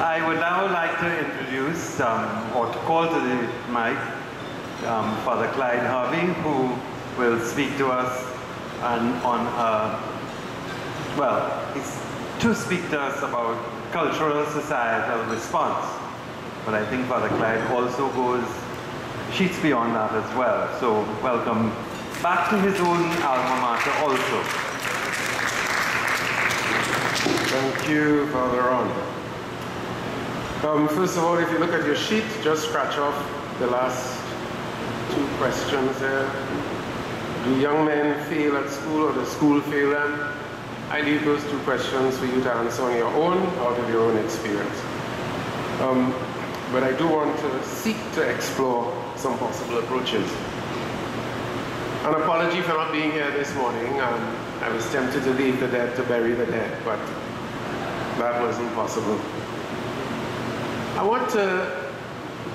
I would now like to introduce, or to call to the mic, Father Clyde Harvey, who will speak to us to speak to us about cultural societal response. But I think Father Clyde also goes sheets beyond that as well. So welcome back to his own alma mater also. Thank you, Father Ron. First of all, if you look at your sheet, just scratch off the last two questions there. Do young men fail at school or does school fail them? I leave those two questions for you to answer on your own, out of your own experience. But I do want to seek to explore some possible approaches. An apology for not being here this morning. I was tempted to leave the dead to bury the dead, but that wasn't possible. I want to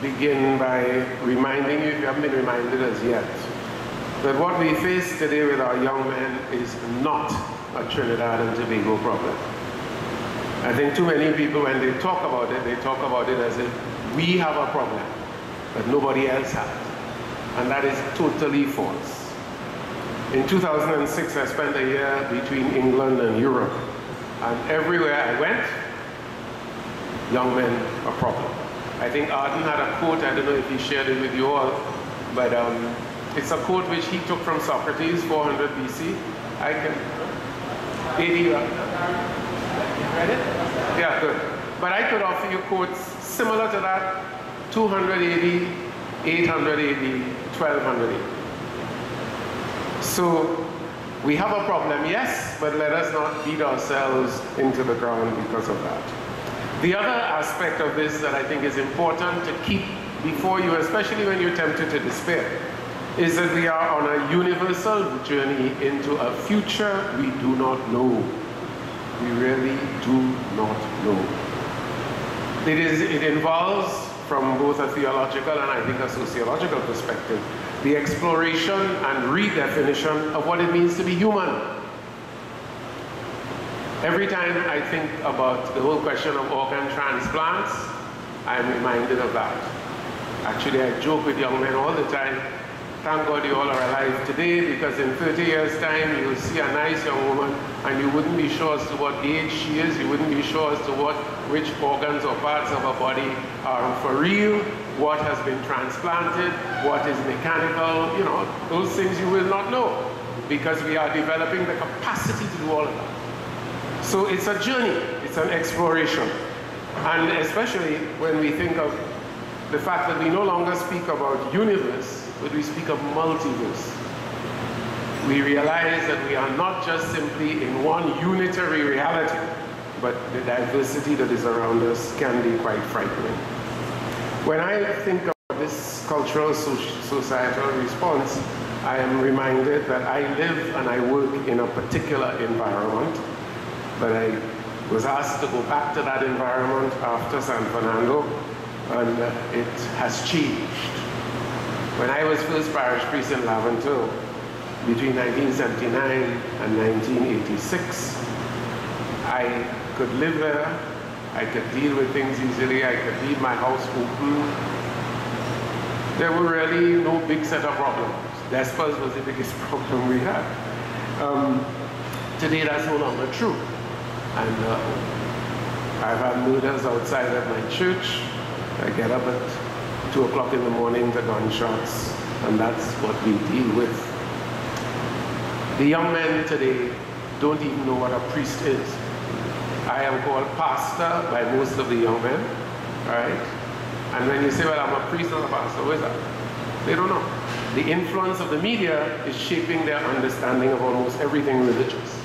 begin by reminding you, if you haven't been reminded as yet, that what we face today with our young men is not a Trinidad and Tobago problem. I think too many people, when they talk about it as if we have a problem that nobody else has. And that is totally false. In 2006, I spent a year between England and Europe. And everywhere I went, young men a problem. I think Arden had a quote, I don't know if he shared it with you all, but it's a quote which he took from Socrates, 400 BC. I can, 80, read it? Yeah, good. But I could offer you quotes similar to that, 200 AD, 800 AD, 1200 AD. So we have a problem, yes, but let us not beat ourselves into the ground because of that. The other aspect of this that I think is important to keep before you, especially when you're tempted to despair, is that we are on a universal journey into a future we do not know. We really do not know. It involves, from both a theological and I think a sociological perspective, the exploration and redefinition of what it means to be human. Every time I think about the whole question of organ transplants, I'm reminded of that. Actually, I joke with young men all the time, thank God you all are alive today, because in 30 years' time, you'll see a nice young woman, and you wouldn't be sure as to what age she is, you wouldn't be sure as to which organs or parts of her body are for real, what has been transplanted, what is mechanical, you know, those things you will not know, because we are developing the capacity to do all of that. So it's a journey, it's an exploration. And especially when we think of the fact that we no longer speak about universe, but we speak of multiverse. We realize that we are not just simply in one unitary reality, but the diversity that is around us can be quite frightening. When I think of this cultural societal response, I am reminded that I live and I work in a particular environment, but I was asked to go back to that environment after San Fernando, and it has changed. When I was first parish priest in Laventille, between 1979 and 1986, I could live there, I could deal with things easily, I could leave my house open. There were really no big set of problems. Despers was the biggest problem we had. Today that's no longer true. And I've had murders outside of my church. I get up at 2 o'clock in the morning to gunshots, and that's what we deal with. The young men today don't even know what a priest is. I am called pastor by most of the young men, right? And when you say, well, I'm a priest or a pastor, what is that? They don't know. The influence of the media is shaping their understanding of almost everything religious.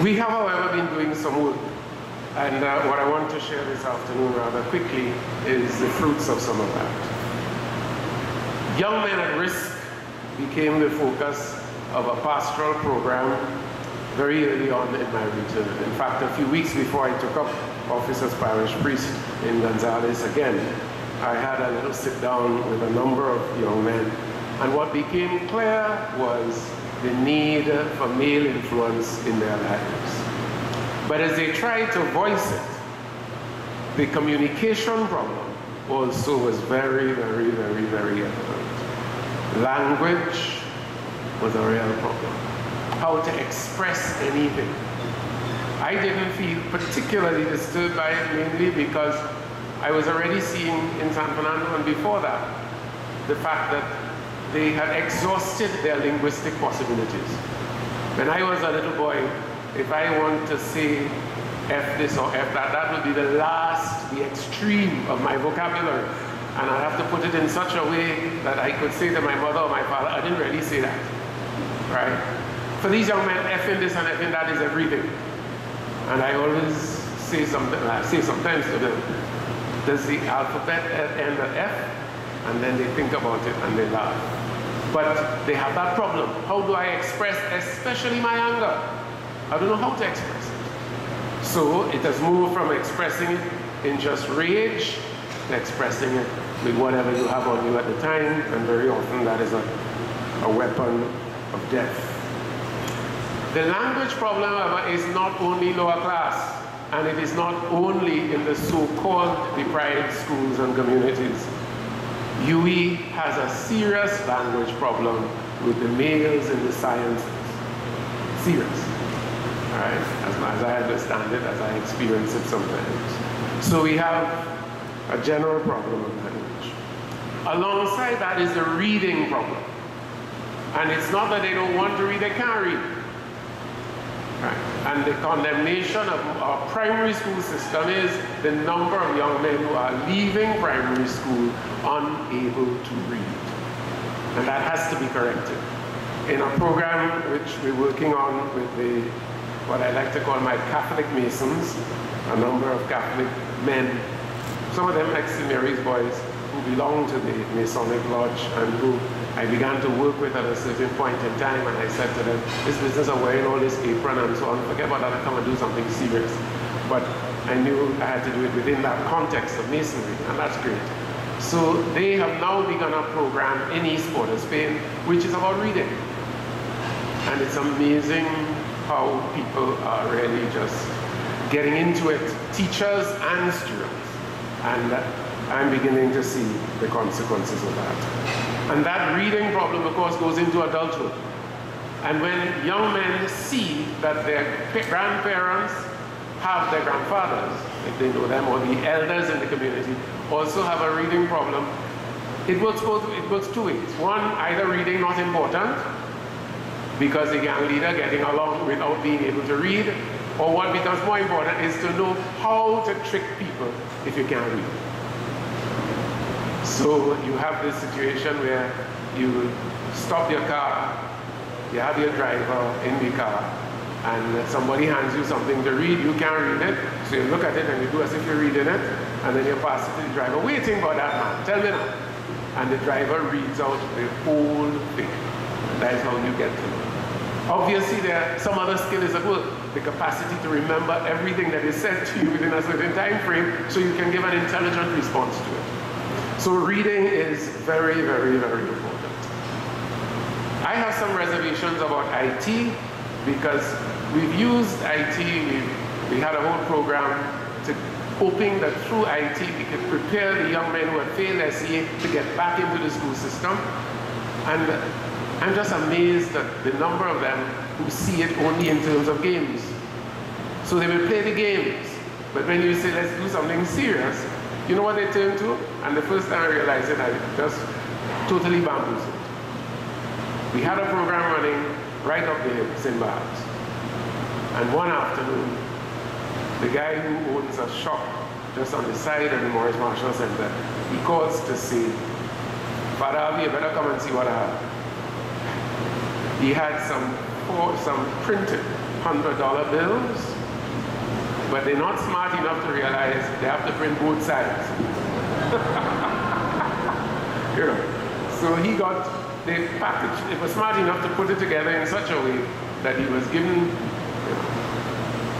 We have, however, been doing some work. And what I want to share this afternoon rather quickly is the fruits of some of that. Young Men at Risk became the focus of a pastoral program very early on in my return. In fact, a few weeks before I took up office as parish priest in Gonzales again, I had a little sit down with a number of young men. And what became clear was the need for male influence in their lives. But as they tried to voice it, The communication problem also was very, very, very, very evident. Language was a real problem. How to express anything. I didn't feel particularly disturbed by it, mainly because I was already seeing in San Fernando, and before that, the fact that they had exhausted their linguistic possibilities. When I was a little boy, if I want to say F this or F that, that would be the last, the extreme of my vocabulary. And I'd have to put it in such a way that I could say to my mother or my father, I didn't really say that, right? For these young men, F in this and F in that is everything. And I always say something, I say sometimes to them, does the alphabet end at F? And then they think about it and they laugh. But they have that problem. How do I express, especially my anger? I don't know how to express it. So it has moved from expressing it in just rage to expressing it with whatever you have on you at the time, and very often that is a weapon of death. The language problem, however, is not only lower class, and it is not only in the so-called deprived schools and communities. UE has a serious language problem with the males in the sciences. Serious. All right? As I understand it, as I experience it sometimes. So we have a general problem of language. Alongside that is the reading problem. And it's not that they don't want to read, they can't read. Right. And the condemnation of our primary school system is the number of young men who are leaving primary school unable to read. And that has to be corrected. In a program which we're working on with what I like to call my Catholic Masons, a number of Catholic men, some of them ex-St. Mary's boys who belong to the Masonic Lodge and who I began to work with at a certain point in time, and I said to them, this business of wearing all this apron and so on, forget about that, I come and do something serious. But I knew I had to do it within that context of Masonry, and that's great. So they have now begun a program in East Port of Spain, which is about reading. And it's amazing how people are really just getting into it, teachers and students. And I'm beginning to see the consequences of that. And that reading problem, of course, goes into adulthood. And when young men see that their grandparents have their grandfathers, if they know them, or the elders in the community, also have a reading problem, it works two ways. One, either reading not important, because the young leader getting along without being able to read, or what becomes more important is to know how to trick people if you can't read. So you have this situation where you stop your car, you have your driver in the car, and somebody hands you something to read, you can't read it, so you look at it and you do as if you're reading it, and then you pass it to the driver, waiting for that man, tell me now. And the driver reads out the whole thing. That is how you get to know. Obviously, some other skill is at work, the capacity to remember everything that is said to you within a certain time frame, so you can give an intelligent response to it. So reading is very, very, very important. I have some reservations about IT because we've used IT, we had a whole program hoping that through IT we could prepare the young men who had failed SEA to get back into the school system. And I'm just amazed at the number of them who see it only in terms of games. So they will play the games, but when you say let's do something serious, you know what they turn to? And the first time I realized it, I just totally bamboozled. We had a program running right up the St. Barb's. And one afternoon, the guy who owns a shop just on the side of the Maurice Marshall Center, he calls to say, Father Harvey, you better come and see what I have. He had some printed $100 bills, but they're not smart enough to realize they have to print both sides. You know, so he got the package. It was smart enough to put it together in such a way that he was given. You know.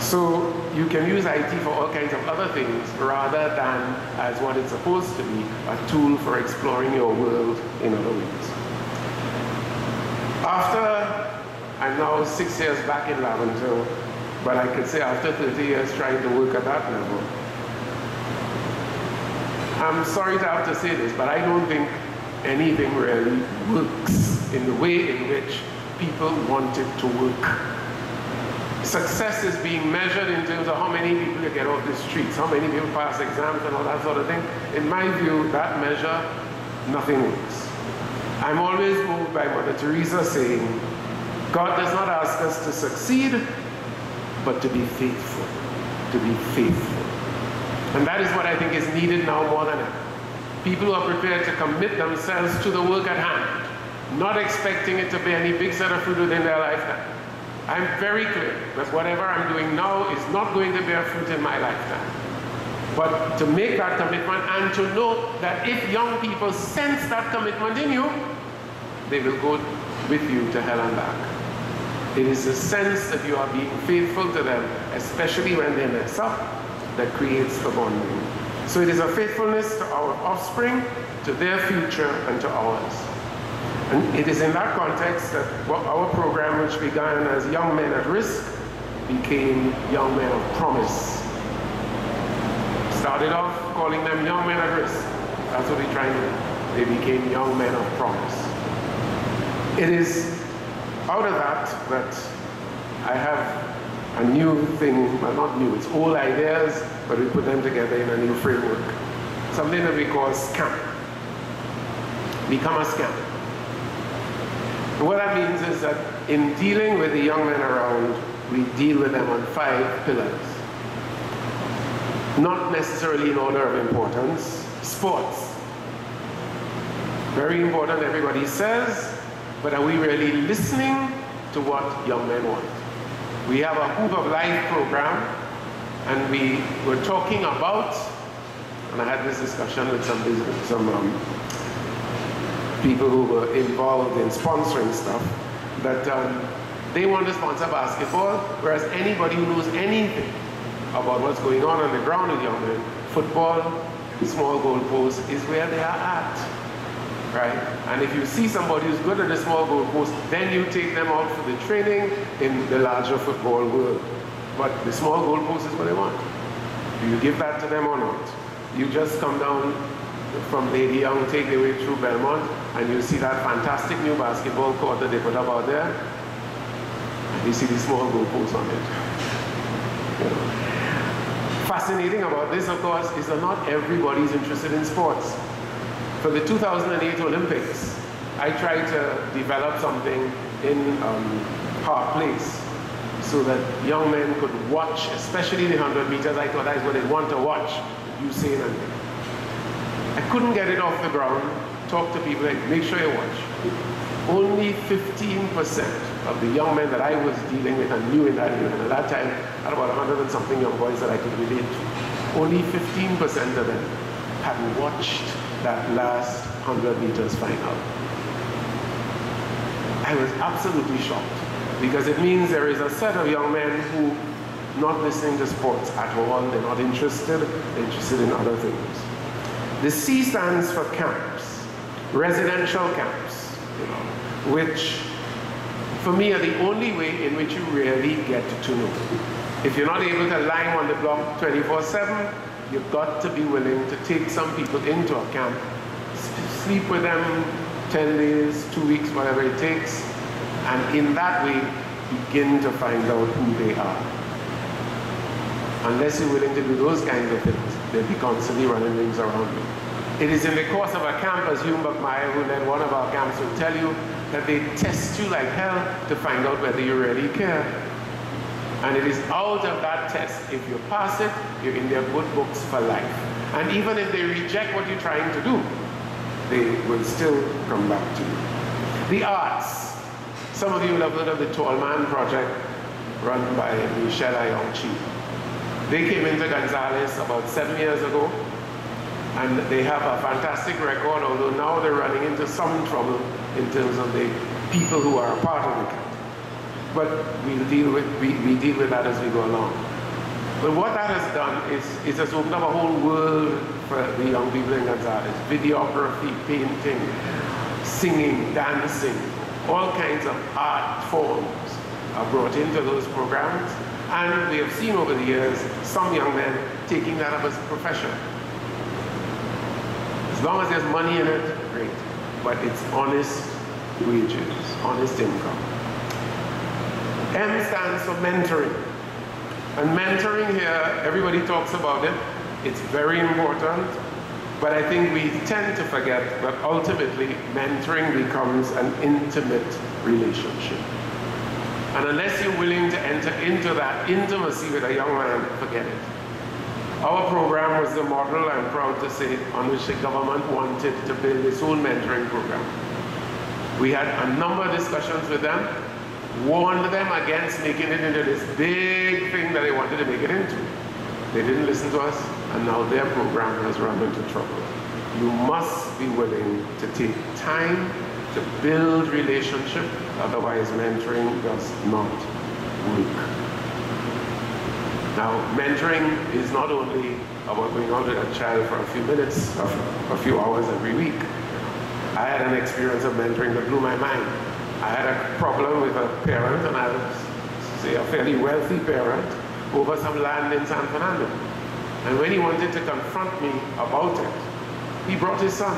So you can use IT for all kinds of other things rather than as what it's supposed to be, a tool for exploring your world in other ways. After, I'm now 6 years back in Laventille, but I could say after 30 years trying to work at that level, I'm sorry to have to say this, but I don't think anything really works in the way in which people want it to work. Success is being measured in terms of how many people you get off the streets, how many people pass exams and all that sort of thing. In my view, that measure, nothing works. I'm always moved by Mother Teresa saying, God does not ask us to succeed, but to be faithful. To be faithful. And that is what I think is needed now more than ever. People who are prepared to commit themselves to the work at hand, not expecting it to be any big set of fruit within their lifetime. I'm very clear that whatever I'm doing now is not going to bear fruit in my lifetime. But to make that commitment and to know that if young people sense that commitment in you, they will go with you to hell and back. It is the sense that you are being faithful to them, especially when they mess up, that creates the bonding. So it is a faithfulness to our offspring, to their future, and to ours. And it is in that context that our program, which began as Young Men at Risk, became Young Men of Promise. Started off calling them Young Men at Risk. That's what we're trying to do. They became Young Men of Promise. It is out of that I have a new thing, well, not new, it's old ideas, but we put them together in a new framework. Something that we call SCAMP. Become a SCAMP. And what that means is that in dealing with the young men around, we deal with them on 5 pillars. Not necessarily in order of importance. Sports. Very important, everybody says, but are we really listening to what young men want? We have a Hoop of Life program, and we were talking about, and I had this discussion with some people who were involved in sponsoring stuff, that they want to sponsor basketball, whereas anybody who knows anything about what's going on the ground with young men, football, small goalposts is where they are at, right? And if you see somebody who's good at the small goalpost, then you take them out for the training in the larger football world. But the small goalpost is what they want. Do you give that to them or not? You just come down from Lady Young, take the way through Belmont, and you see that fantastic new basketball court that they put up out there, and you see the small goalposts on it. You know. Fascinating about this, of course, is that not everybody's interested in sports. For the 2008 Olympics, I tried to develop something in Park Place so that young men could watch, especially the 100 meters. I thought that's what they want to watch, Usain and me. I couldn't get it off the ground. Talk to people, like, make sure you watch. Only 15% of the young men that I was dealing with and knew in that era, and at that time, I had about 100 and something young boys that I could relate to. Only 15% of them had watched that last 100 meters final. I was absolutely shocked, because it means there is a set of young men who not listening to sports at all, they're not interested, they're interested in other things. The C stands for camps, residential camps, you know, which for me are the only way in which you really get to know. If you're not able to line on the block 24/7, you've got to be willing to take some people into a camp, sleep with them 10 days, 2 weeks, whatever it takes, and in that way begin to find out who they are. Unless you're willing to do those kinds of things, they'll be constantly running rings around you. It is in the course of a camp, as Hume Buckmeyer, who led one of our camps, will tell you, that they test you like hell to find out whether you really care. And it is out of that test, if you pass it, you're in their good books for life. And even if they reject what you're trying to do, they will still come back to you. The arts. Some of you will have heard of the Tall Man Project, run by Michel Ayonchi. They came into Gonzales about 7 years ago, and they have a fantastic record, although now they're running into some trouble in terms of the people who are a part of the camp. But we deal with that as we go along. But what that has done is it has opened up a whole world for the young people in Gonzales. Videography, painting, singing, dancing, all kinds of art forms are brought into those programs. And we have seen over the years some young men taking that up as a profession. As long as there's money in it, great. But it's honest wages, honest income. M stands for mentoring. And mentoring here, everybody talks about it. It's very important. But I think we tend to forget that ultimately mentoring becomes an intimate relationship. And unless you're willing to enter into that intimacy with a young man, forget it. Our program was the model, I'm proud to say, on which the government wanted to build its own mentoring program. We had a number of discussions with them, warned them against making it into this big thing that they wanted to make it into. They didn't listen to us, and now their program has run into trouble. You must be willing to take time to build relationship, otherwise mentoring does not work. Now, mentoring is not only about going out with a child for a few minutes, a few hours every week. I had an experience of mentoring that blew my mind. I had a problem with a parent, and I was, say, a fairly wealthy parent, over some land in San Fernando. And when he wanted to confront me about it, he brought his son.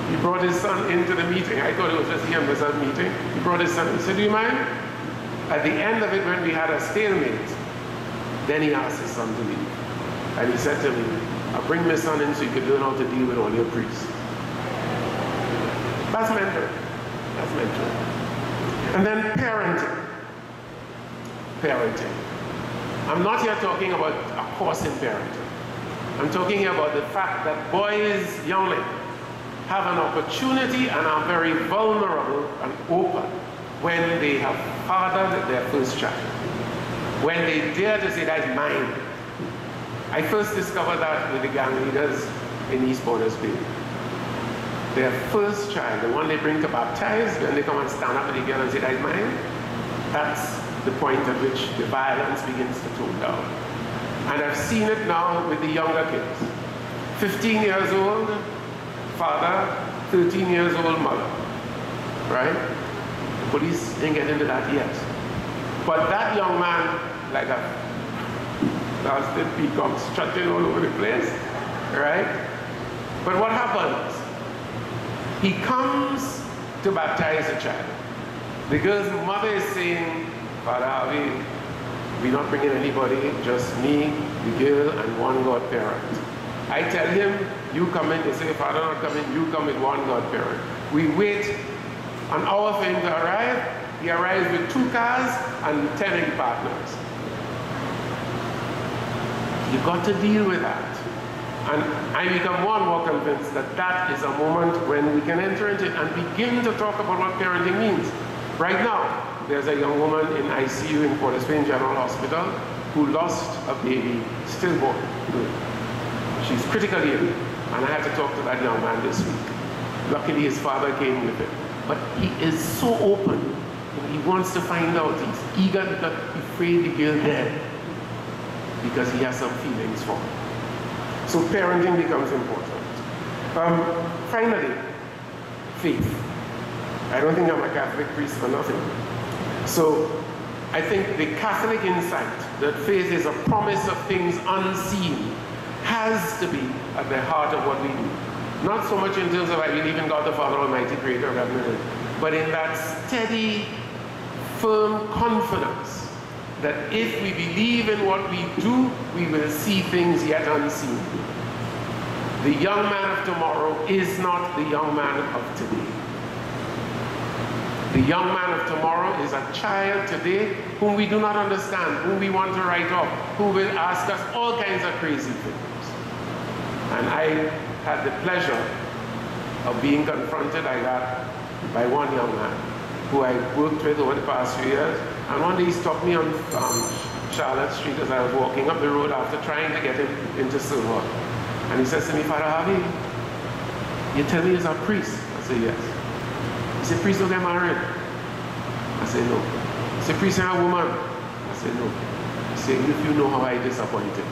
He brought his son into the meeting. I thought it was just he and myself meeting. He brought his son. He said, "Do you mind?" At the end of it, when we had a stalemate, then he asked his son to leave. And he said to me, "I'll bring my son in so you can learn how to deal with all your priests." That's mentoring. That's mentoring. And then parenting. Parenting. I'm not here talking about a course in parenting. I'm talking about the fact that boys, youngling, have an opportunity and are very vulnerable and open when they have fathered their first child. When they dare to say, "That's mine." I first discovered that with the gang leaders in East Borders Bay. Their first child, the one they bring to baptize, when they come and stand up with the girl and say, "That's mine," that's the point at which the violence begins to tone down. And I've seen it now with the younger kids. 15 years old father, 13 years old mother, right? The police didn't get into that yet. But that young man, like a bastard peacock strutting all over the place, right? But what happens? He comes to baptize a child. The girl's mother is saying, "Father Harvey, we're not bringing anybody, just me, the girl, and one godparent." I tell him, "You come in." They say, "Father not coming, you come with one godparent." We wait an hour for him to arrive. He arrives with 2 cars and 10 partners. You've got to deal with that. And I become more and more convinced that that is a moment when we can enter into it and begin to talk about what parenting means. Right now, there's a young woman in ICU in Port of Spain General Hospital who lost a baby, stillborn. She's critically ill, and I had to talk to that young man this week. Luckily, his father came with him. But he is so open. He wants to find out. He's eager because he's afraid the girl dead, because he has some feelings for her. So parenting becomes important. Finally, faith. I don't think I'm a Catholic priest for nothing. So I think the Catholic insight that faith is a promise of things unseen has to be at the heart of what we do. Not so much in terms of I believe in God the Father Almighty, Creator of heaven and earth, but in that steady, firm confidence that if we believe in what we do, we will see things yet unseen. The young man of tomorrow is not the young man of today. The young man of tomorrow is a child today whom we do not understand, whom we want to write off, who will ask us all kinds of crazy things. And I had the pleasure of being confronted like that by one young man who I worked with over the past few years. And one day he stopped me on Charlotte Street as I was walking up the road after trying to get him into silver. And he says to me, "Father Harvey, you tell me you're a priest?" I said, "Yes." He said, "Priests don't get married?" I said, "No." He said, "Priests are a woman?" I said, "No." He said, "If you know how I disappointed."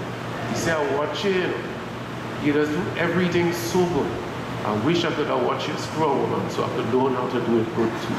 He said, "I watch you. You just do everything so good. I wish I could have watched you screw a woman so I could learn how to do it good too."